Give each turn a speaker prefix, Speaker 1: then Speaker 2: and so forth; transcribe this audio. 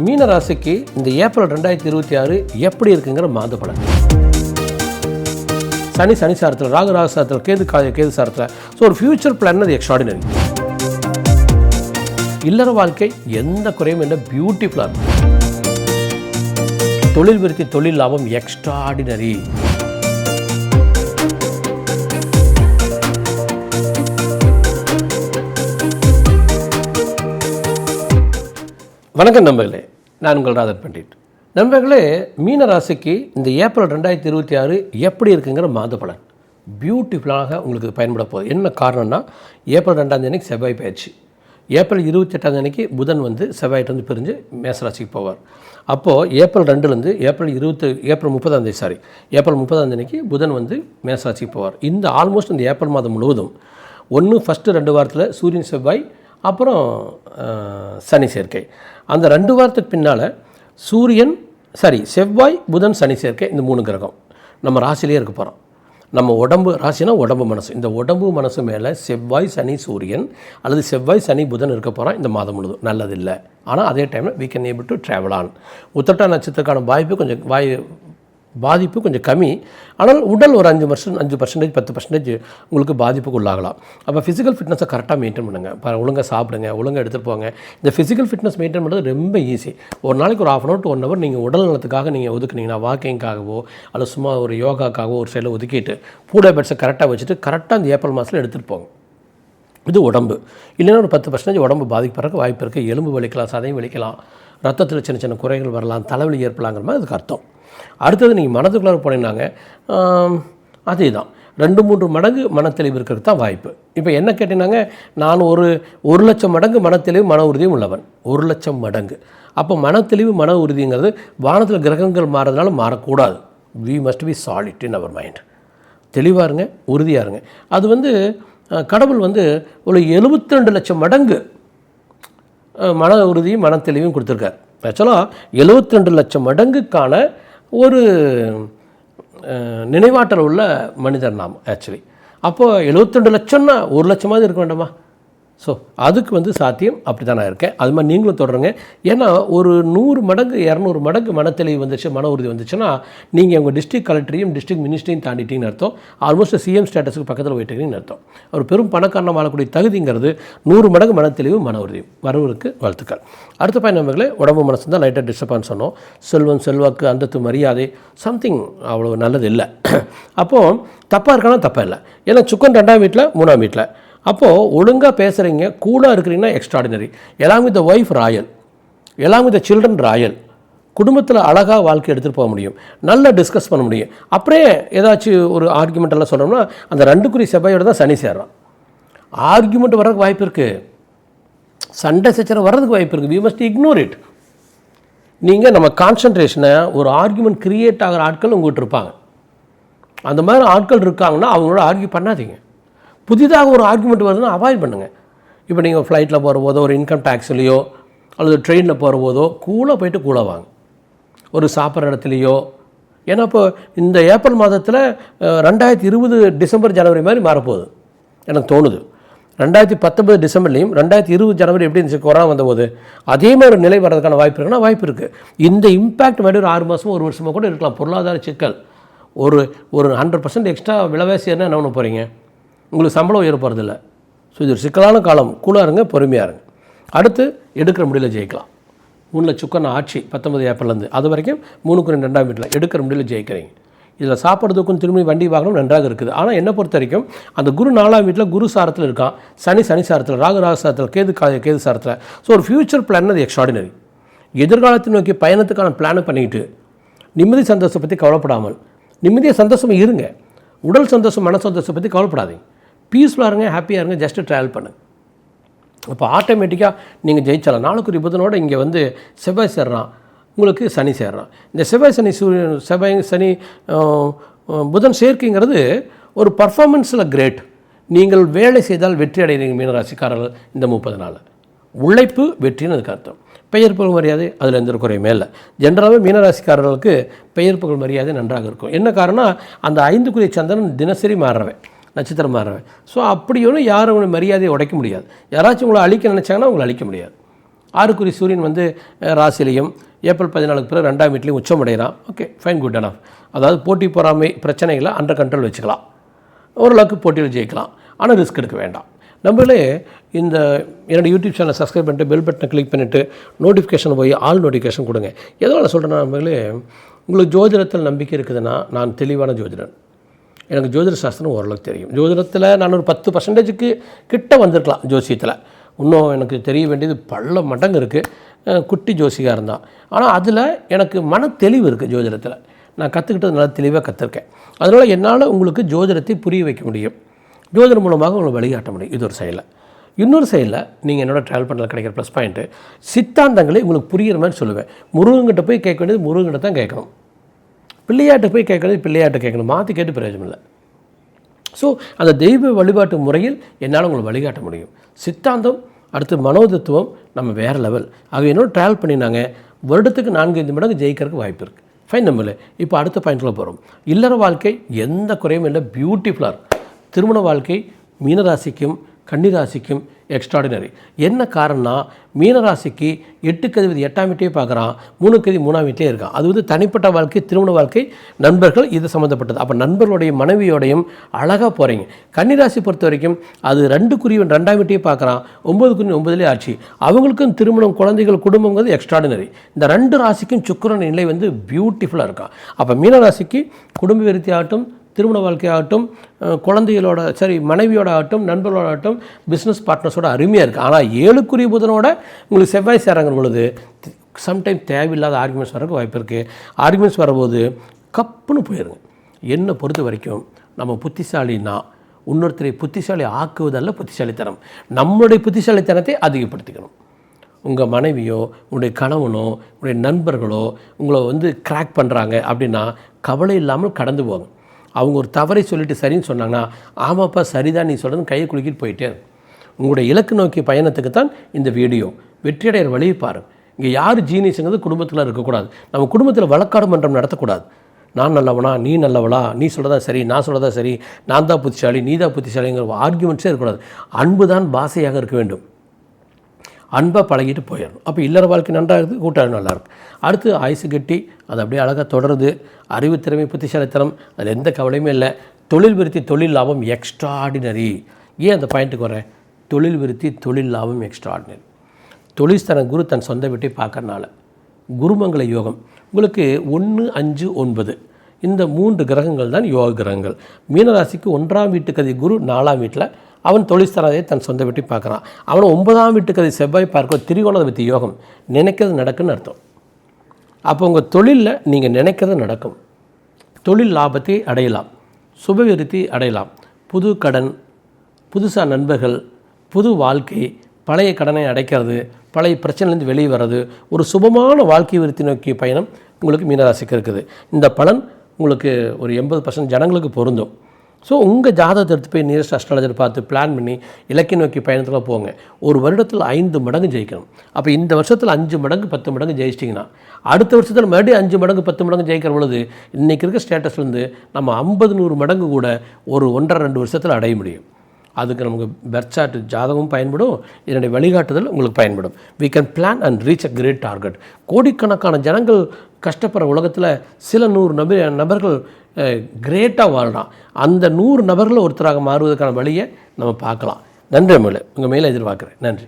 Speaker 1: மீன ராசிக்கு இந்த ஏப்ரல் 2026 எப்படி இருக்குங்கிற மாத பலன். சனி சாரத்தில், ராகு சாரத்தில், கேது சாரத்தில். ஸோ ஒரு ஃபியூச்சர் பிளான் அது எக்ஸ்ட்ராடினரி. இல்லற வாழ்க்கை எந்த குறையும் இல்லை, பியூட்டிஃபுல்லாக இருக்கும். தொழில் விருத்தி, தொழில் லாபம் எக்ஸ்ட்ராடினரி. வணக்கம் நண்பர்களே, நான் உங்கள் ராதர் பண்டிட். நண்பர்களே, மீன ராசிக்கு இந்த ஏப்ரல் 2026 எப்படி இருக்குங்கிற மாத பலன் பியூட்டிஃபுல்லாக உங்களுக்கு பயன்பட போகுது. என்ன காரணம்னா, ஏப்ரல் 2 செவ்வாய் பயிற்சி, ஏப்ரல் 28 புதன் செவ்வாயிட்டு பிரிஞ்சு மேசராசிக்கு போவார். அப்போது ஏப்ரல் 2 ஏப்ரல் 30 புதன் மேசராசிக்கு போவார். இந்த ஆல்மோஸ்ட் இந்த ஏப்ரல் மாதம் முழுவதும் ஃபஸ்ட்டு 2 வாரத்தில் சூரியன் செவ்வாய், அப்புறம் சனி சேர்க்கை. அந்த 2 வாரத்துக்கு பின்னால் செவ்வாய் புதன் சனி சேர்க்கை. இந்த 3 கிரகம் நம்ம ராசியிலே இருக்க போகிறோம். நம்ம உடம்பு ராசினா உடம்பு மனசு, இந்த உடம்பு மனசு மேலே செவ்வாய் சனி சூரியன் அல்லது செவ்வாய் சனி புதன் இருக்க போகிறோம் இந்த மாதம் முழுதும். நல்லதில்லை. ஆனால் அதே டைமில் we can able to travel on. Uthirattathi நட்சத்திரக்கான பாதிப்பு கொஞ்சம் கம்மி. ஆனால் உடல் ஒரு 5%, 10% உங்களுக்கு பாதிப்புக்கு உள்ளாகலாம். அப்போ ஃபிசிக்கல் ஃபிட்னஸை கரெக்டாக மெயின்டைன் பண்ணுங்கள். ஒழுங்காக சாப்பிடுங்க, ஒழுங்காக எடுத்துகிட்டு போங்க. இந்த ஃபிசிக்கல் ஃபிட்னஸ் மெயின்டைன் பண்ணுறது ரொம்ப ஈஸி. ஒரு நாளைக்கு ஒரு 1/2 to 1 hour நீங்கள் உடல் நலத்துக்காக நீங்கள் ஒதுக்குனீங்கன்னா, வாக்கிங்காகவோ அல்லது சும்மா ஒரு யோகாக்காகவோ ஒரு சைடில் ஒதுக்கிட்டு ஃபுட் ஹேபிட்ஸை கரெக்டாக வச்சுட்டு கரெக்டாக இந்த ஏப்ரல் மாதத்தில் எடுத்துகிட்டு போங்க. இது உடம்பு. இல்லைன்னா ஒரு 10% உடம்பு பாதிக்கிறதுக்கு வாய்ப்பு இருக்குது. எலும்பு வலிக்கலாம், சதையும் வலிக்கலாம், ரத்தத்தில் சின்ன குறைகள் வரலாம், தலைவலி ஏற்படலாங்கிற மாதிரி அதுக்கு அர்த்தம். அடுத்தது நீங்கள் மனதுக்குள்ளார போனீங்கன்னாங்க, அதே தான் 2-3 மடங்கு மனத்தெளிவு இருக்கிறது தான் வாய்ப்பு. இப்போ என்ன கேட்டீங்கன்னாங்க, நான் ஒரு லட்சம் மடங்கு மனத்தெளிவு மன உறுதியும் உள்ளவன். 1,00,000 மடங்கு. அப்போ மனத்தெளிவு மன உறுதிங்கிறது வானத்தில் கிரகங்கள் மாறதுனால மாறக்கூடாது. We must be solid in our mind. தெளிவாக இருங்க, உறுதியாக இருங்க. அது கடவுள் ஒரு 72 லட்சம் மடங்கு மன உறுதியும் மனத்தெளிவும் கொடுத்துருக்கார். ஆக்சுவலாக 72 லட்சம் மடங்குக்கான ஒரு நினைவாற்றல் உள்ள மனிதர் நாம் ஆக்சுவலி. அப்போது 72 லட்சம்னா 1 லட்சமாவது இருக்க வேண்டாமா? ஸோ அதுக்கு சாத்தியம். அப்படி தான் நான் இருக்கேன். அது மாதிரி நீங்களும் தொடருங்க. ஏன்னா ஒரு 100 மடங்கு 200 மடங்கு மனத்தெளிவு மன உறுதி வந்துச்சுன்னா நீங்கள் உங்கள் டிஸ்ட்ரிக்ட் கலெக்டரையும் டிஸ்ட்ரிக்ட் மினிஸ்ட்ரியும் தாண்டிட்டீங்கன்னு அர்த்தம். ஆல்மோஸ்ட் சிஎம் ஸ்டேட்டஸுக்கு பக்கத்தில் போயிட்டீங்கன்னு அர்த்தம். ஒரு பெரும் பணக்காரனாக வாழக்கூடிய தகுதிங்கிறது 100 மடங்கு மனத்தெளிவு மன உறுதி. வரவருக்கு வாழ்த்துக்கள். அடுத்த பயன் நம்பர்களே, உடம்பு மனசு தான் லைட்டாக டிஸ்டர்பன்ஸ் சொன்னோம். செல்வம், செல்வாக்கு, அந்தத்து, மரியாதை சம்திங் அவ்வளோ நல்லது இல்லை. அப்போது தப்பாக இருக்கானா தப்பாக இல்லை. ஏன்னா சுக்கன் 2ஆம் வீட்டில் 3ஆம் வீட்டில். அப்போது ஒழுங்காக பேசுகிறீங்க, கூலாக இருக்கிறீங்கன்னா எக்ஸ்ட்ராடினரி. எல்லாம் வித் ஒய்ஃப் ராயல், எல்லாம் வித் சில்ட்ரன் ராயல். குடும்பத்தில் அழகாக வாழ்க்கை எடுத்துகிட்டு போக முடியும், நல்லா டிஸ்கஸ் பண்ண முடியும். அப்படியே ஏதாச்சும் ஒரு ஆர்குமெண்ட் எல்லாம் சொன்னோம்னா அந்த 2 செவ்வாயோடு தான் சனி சேர்றான். ஆர்குமெண்ட் வர்றதுக்கு வாய்ப்பு இருக்குது, சண்டை சச்சரவு வர்றதுக்கு வாய்ப்பு இருக்குது. We must ignore it. நீங்கள் நம்ம கான்சன்ட்ரேஷனை ஒரு ஆர்குமெண்ட் க்ரியேட் ஆகிற ஆட்கள் உங்கள்கிட்ட இருப்பாங்க. அந்த மாதிரி ஆட்கள் இருக்காங்கன்னா அவங்களோட ஆர்கியூ பண்ணாதீங்க. புதிதாக ஒரு ஆர்குமெண்ட் வருதுன்னா அவாய்ட் பண்ணுங்கள். இப்போ நீங்கள் ஃப்ளைட்டில் போகிற போதோ, ஒரு இன்கம் டேக்ஸ்லேயோ அல்லது ட்ரெயினில் போகிற போதோ கூலாக போயிட்டு கூலாக வாங்க. ஒரு சாப்பிட்ற இடத்துலையோ. ஏன்னா இப்போ இந்த ஏப்ரல் மாதத்தில் 2020 டிசம்பர் ஜனவரி மாதிரி மாறப்போகுது எனக்கு தோணுது. 2019 டிசம்பர்லேயும் 2020 ஜனவரி எப்படி இருந்துச்சு கொரோனா வந்தபோது, அதே மாதிரி ஒரு நிலை வர்றதுக்கான வாய்ப்பு இருக்குன்னா வாய்ப்பு இருக்குது. இந்த இம்பேக்ட் மாதிரி ஒரு 6 மாதமோ 1 வருஷமோ கூட இருக்கலாம். பொருளாதார சிக்கல், ஒரு 100% எக்ஸ்ட்ரா விலைவாசி என்ன பண்ண போகிறீங்க? உங்களுக்கு சம்பளம் உயர போகிறதில்ல. ஸோ இது ஒரு சிக்கலான காலம். கூலாக இருங்க, பொறுமையாக இருங்க. அடுத்து எடுக்கிற முடியல ஜெயிக்கலாம். 3 சுக்கன ஆட்சி 19 ஏப்ரல்லேருந்து அது வரைக்கும் 3 2ஆம் வீட்டில் எடுக்கிற முடியல ஜெயிக்கிறீங்க. இதில் சாப்பிட்றதுக்கும் திரும்பி வண்டி வாகனம் நன்றாக இருக்குது. ஆனால் என்னை பொறுத்த வரைக்கும் அந்த குரு 4ஆம் வீட்டில் குரு சாரத்தில் இருக்கான், சனி சாரத்தில், ராகு சாரத்தில், கேது சாரத்தில். ஸோ ஒரு ஃபியூச்சர் பிளான் அது எக்ஸ்ட்ராடினரி. எதிர்காலத்தை நோக்கி பயணத்துக்கான பிளானை பண்ணிக்கிட்டு நிம்மதி சந்தோஷத்தை பற்றி கவலைப்படாமல் நிம்மதியாக சந்தோஷமாக இருங்க. உடல் சந்தோஷம், மன சந்தோஷத்தை பற்றி கவலைப்படாதீங்க. பீஸ்ஃபுல்லாக இருங்க, ஹாப்பியாக இருங்க, ஜஸ்ட்டு ட்ராவல் பண்ணுங்கள். அப்போ ஆட்டோமேட்டிக்காக நீங்கள் ஜெயிச்சலாம். நாளுக்கு புதனோட இங்கே செவ்வாய் சேர்றான், உங்களுக்கு சனி சேர்றான். இந்த செவ்வாய் சனி புதன் சேர்க்கைங்கிறது ஒரு பர்ஃபார்மன்ஸில் கிரேட். நீங்கள் வேலை செய்தால் வெற்றி அடைகிறீங்க மீனராசிக்காரர்கள். இந்த 30 நாள் உழைப்பு வெற்றின்னு அதுக்கு அர்த்தம். பெயர் புகழ் மரியாதை அதில் எந்த ஒரு குறையுமே இல்லை. ஜென்ரலாகவே மீனராசிக்காரர்களுக்கு பெயர் புகழ் மரியாதை நன்றாக இருக்கும். என்ன காரணம்? அந்த 5 சந்திரன் தினசரி மாறுறவன், நட்சத்திரம் மாறுறவன். ஸோ அப்படி ஒன்றும் யாரும் உங்களை மரியாதையை உடைக்க முடியாது. யாராச்சும் உங்களை அழிக்க நினச்சாங்கன்னா உங்களை அழிக்க முடியாது. 6 சூரியன் வந்து ராசிலையும் ஏப்ரல் 14 பிறகு 2ஆம் வீட்லேயும் உச்சமடைகிறான். Okay, fine, good enough. அதாவது போட்டி பொறாமை பிரச்சனைகளை அண்டர் கண்ட்ரோல் வச்சுக்கலாம், ஓரளவுக்கு போட்டியில் ஜெயிக்கலாம், ஆனால் ரிஸ்க் எடுக்க வேண்டாம். நம்மளே இந்த என்னோடய யூடியூப் சேனலை சப்ஸ்கிரைப் பண்ணிட்டு பெல் பட்டனை கிளிக் பண்ணிவிட்டு நோட்டிஃபிகேஷன் போய் ஆல் நோட்டிஃபிகேஷன் கொடுங்க. எதனால் சொல்கிறேன்னா, நம்மளே உங்களுக்கு ஜோதிடத்தில் நம்பிக்கை இருக்குதுன்னா, நான் தெளிவான ஜோதிடன், எனக்கு ஜோதிட சாஸ்திரம் ஓரளவுக்கு தெரியும். ஜோதிடத்தில் நான் ஒரு 10% கிட்ட வந்திருக்கலாம். ஜோசியத்தில் இன்னும் எனக்கு தெரிய வேண்டியது பல மடங்கு இருக்குது, குட்டி ஜோசியாக இருந்தால். ஆனால் அதில் எனக்கு மன தெளிவு இருக்குது. ஜோதிடத்தில் நான் கற்றுக்கிட்டது நல்லா தெளிவாக கற்றுருக்கேன். அதனால் என்னால் உங்களுக்கு ஜோதிடத்தை புரிய வைக்க முடியும், ஜோதிடம் மூலமாக உங்களை வழிகாட்ட முடியும். இது ஒரு சைடில். இன்னொரு சைடில் நீங்கள் என்னோட ட்ராவல் பண்ணல கிடைக்கிற ப்ளஸ் பாயிண்ட்டு, சித்தாந்தங்களை உங்களுக்கு புரிகிற மாதிரி சொல்லுவேன். முருகன்கிட்ட போய் கேட்க வேண்டியது முருகன்கிட்ட தான் கேட்கணும், பிள்ளையாட்டை போய் கேட்கறது பிள்ளையாட்டை கேட்கணும், மாற்றி கேட்டு பிரயோஜனம் இல்லை. ஸோ அந்த தெய்வ வழிபாட்டு முறையில் என்னால் உங்களை வழிகாட்ட முடியும். சித்தாந்தம் அடுத்து மனோதத்துவம் நம்ம வேறு லெவல். ஆக என்னோட ட்ராவல் பண்ணினாங்க, வருடத்துக்கு 4-5 மடங்கு ஜெயிக்கிறதுக்கு வாய்ப்பு இருக்குது. ஃபைன். நம்மள இப்போ அடுத்த பாயிண்ட்டில் போகிறோம். இல்லற வாழ்க்கை எந்த குறையும் இல்லை, பியூட்டிஃபுல்லாக இருக்கும். திருமண வாழ்க்கை மீனராசிக்கும் கன்னிராசிக்கும் எக்ஸ்ட்ராடினரி. என்ன காரணம்னா, மீனராசிக்கு 8க்கு அதிபதி 8ஆம் வீட்டையே பார்க்குறான், 3க்கு அதிபதி 3ஆம் வீட்டிலே இருக்கான். அது வந்து தனிப்பட்ட வாழ்க்கை, திருமண வாழ்க்கை, நண்பர்கள், இது சம்மந்தப்பட்டது. அப்போ நண்பர்களுடைய மனைவியோடையும் அழகாக போகிறீங்க. கன்னிராசி பொறுத்த வரைக்கும் அது 2க்குரியவன் 2ஆம் வீட்டையே பார்க்குறான், 9க்குரிய 9லே ஆட்சி. அவங்களுக்கும் திருமணம், குழந்தைகள், குடும்பங்கிறது எக்ஸ்ட்ராடினரி. இந்த 2 ராசிக்கும் சுக்கிரன் நிலை வந்து பியூட்டிஃபுல்லாக இருக்கான். அப்போ மீனராசிக்கு குடும்ப விருத்தி ஆகட்டும், திருமண வாழ்க்கையாகட்டும், குழந்தைகளோட மனைவியோட ஆகட்டும், நண்பர்களோட ஆகட்டும், பிஸ்னஸ் பார்ட்னர்ஸோட அருமையாக இருக்குது. ஆனால் 7க்குரிய புதனோட உங்களுக்கு செவ்வாய் சேரங்கிற பொழுது சம்டைம் தேவையில்லாத ஆர்குமெண்ட்ஸ் வரக்கு வாய்ப்பு இருக்குது. ஆர்குமெண்ட்ஸ் வரும்போது கப்புன்னு போயிடுங்க. என்னை பொறுத்த வரைக்கும் நம்ம புத்திசாலின்னா இன்னொருத்தரை புத்திசாலி ஆக்குவதல்ல புத்திசாலித்தனம், நம்மளுடைய புத்திசாலித்தனத்தை அதிகப்படுத்திக்கணும். உங்கள் மனைவியோ, உங்களுடைய கணவனோ, உங்களுடைய நண்பர்களோ உங்களை வந்து கிராக் பண்ணுறாங்க அப்படின்னா கவலை இல்லாமல் கடந்து போங்க. அவங்க ஒரு தவறை சொல்லிவிட்டு சரின்னு சொன்னாங்கன்னா, ஆமாப்பா சரிதான் நீ சொல்கிறது, கையை குலுக்கிட்டு போயிட்டே இருக்கும். உங்களுடைய இலக்கு நோக்கிய பயணத்துக்கு தான் இந்த வீடியோ. வெற்றியடைகிற வழியை பாருங்கள். இங்கே யார் ஜீனியஸுங்கிறது குடும்பத்தில் இருக்கக்கூடாது. நம்ம குடும்பத்தில் வழக்காடு மன்றம் நடத்தக்கூடாது. நான் நல்லவனா, நீ நல்லவளா, நீ சொல்கிறதா சரி, நான் சொல்கிறதா சரி, நான் தான் புத்திசாலி, நீ தான் புத்திசாலிங்கிற ஆர்கியூமெண்ட்ஸே இருக்கக்கூடாது. அன்பு தான் பாசையாக இருக்க வேண்டும். அன்பாக பழகிட்டு போயிடணும். அப்போ இல்லற வாழ்க்கை நன்றாக இருக்குது, கூட்டாளி நல்லாயிருக்கும். அடுத்து ஆயுசு கட்டி அது அப்படியே அழகாக தொடருது. அறிவு திறமை, புத்திசாலித்தனம், அதில் எந்த கவலையுமே இல்லை. தொழில் விருத்தி, தொழில் லாபம் எக்ஸ்ட்ராடினரி. ஏன் அந்த பாயிண்ட்டுக்கு வரேன்? தொழில் விருத்தி, தொழில் லாபம் எக்ஸ்ட்ராடினரி. தொழில்ஸ்தான குரு தன் சொந்த வீட்டை பார்க்கறனால குருமங்கள யோகம் உங்களுக்கு 1, 5, 9 இந்த 3 கிரகங்கள் தான் யோக கிரகங்கள். மீனராசிக்கு 1ஆம் வீட்டுக்கு குரு 4ஆம் வீட்டில் அவன் தொழில்ஸ்தானத்தை தன் சொந்த வீட்டை பார்க்குறான். அவனை 9ஆம் வீட்டுக்கு செவ்வாய் பார்க்க திரிகோண வித்தி யோகம். நினைக்கிறது நடக்குன்னு அர்த்தம். அப்போ உங்கள் தொழிலில் நீங்கள் நினைக்கிறது நடக்கும். தொழில் லாபத்தை அடையலாம், சுபவிருத்தி அடையலாம். புது கடன், புதுசாக நண்பர்கள், புது வாழ்க்கை, பழைய கடனை அடைக்கிறது, பழைய பிரச்சனைலேருந்து வெளியே வர்றது, ஒரு சுபமான வாழ்க்கை விருத்தி நோக்கிய பயணம் உங்களுக்கு மீனராசிக்கு இருக்குது. இந்த பலன் உங்களுக்கு ஒரு 80% ஜனங்களுக்கு பொருந்தும். ஸோ உங்கள் ஜாதகத்தை எடுத்து போய் நியரஸ்ட் அஸ்ட்ராலஜர் பார்த்து பிளான் பண்ணி இலக்கிய நோக்கி பயணத்தில் போங்க. ஒரு வருடத்தில் 5 மடங்கு ஜெயிக்கணும். அப்போ இந்த வருஷத்தில் 5 மடங்கு 10 மடங்கு ஜெயிச்சிட்டிங்கன்னா அடுத்த வருஷத்தில் மறுபடியும் 5 மடங்கு 10 மடங்கு ஜெயிக்கிற பொழுது இன்றைக்கி இருக்க ஸ்டேட்டஸ்லேருந்து நம்ம 50-100 மடங்கு கூட ஒரு 1.5-2 வருஷத்தில் அடைய முடியும். அதுக்கு நமக்கு பெர்த் ஜாதகமும் பயன்படும், இதனுடைய வழிகாட்டுதல் உங்களுக்கு பயன்படும். we can plan and reach a great target. கோடிக்கணக்கான ஜனங்கள் கஷ்டப்படுற உலகத்தில் சில 100 நபர்கள் கிரேட்டாக வாழ்கிறான். அந்த 100 நபர்கள் ஒருத்தராக மாறுவதற்கான வழியை நம்ம பார்க்கலாம். நன்றி மேலே உங்கள் மேலே எதிர்பார்க்குறேன். நன்றி.